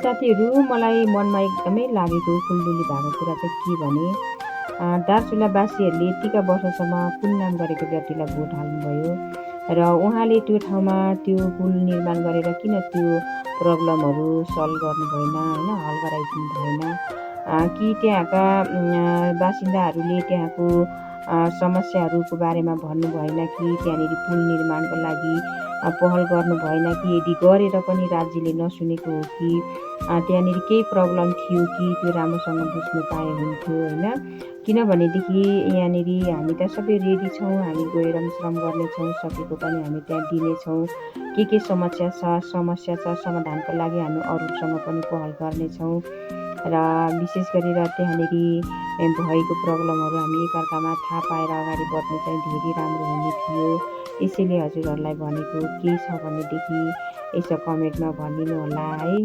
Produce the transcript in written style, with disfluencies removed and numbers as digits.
साथीहरू मलाई मनमा एकदमै लागेको खुल्दुली भएको कुरा चाहिँ के भने दार्चुलावासीहरूले यतिका वर्षसम्म पुल नाम गरेको व्यक्तिलाई भोट हाल्नुभयो र उहाँले त्यो ठाउँमा त्यो पुल निर्माण गरेर किन त्यो प्रब्लमहरू सल्भ गर्नु भएन होइन, हल गराइदिनु भएन कि त्यहाँका बासिन्दाहरूले त्यहाँको समस्याहरूको बारेमा भन्नु भएन कि त्यहाँनिर पुल निर्माणको लागि पहल गर्नु भएन कि यदि गरेर पनि राज्यले नसुनेको हो कि त्यहाँनिर केही प्रब्लम थियो कि त्यो राम्रोसँग बुझ्नु पाए हुन्थ्यो होइन। किनभनेदेखि यहाँनिर हामी त सबै रेडी छौँ, हामी गएर श्रम गर्नेछौँ, सकेको पनि हामी त्यहाँ दिनेछौँ, के समस्या छ समाधानको लागि हामी अरूसँग पनि पहल गर्नेछौँ र विशेष गरेर त्यहाँनिर भएको प्रब्लमहरू हामी एकअर्कामा थाहा पाएर अगाडि बढ्नु चाहिँ धेरै राम्रो हुने थियो। यसैले हजुरहरूलाई भनेको के छ भनेदेखि यसो कमेन्टमा भनिदिनु होला है।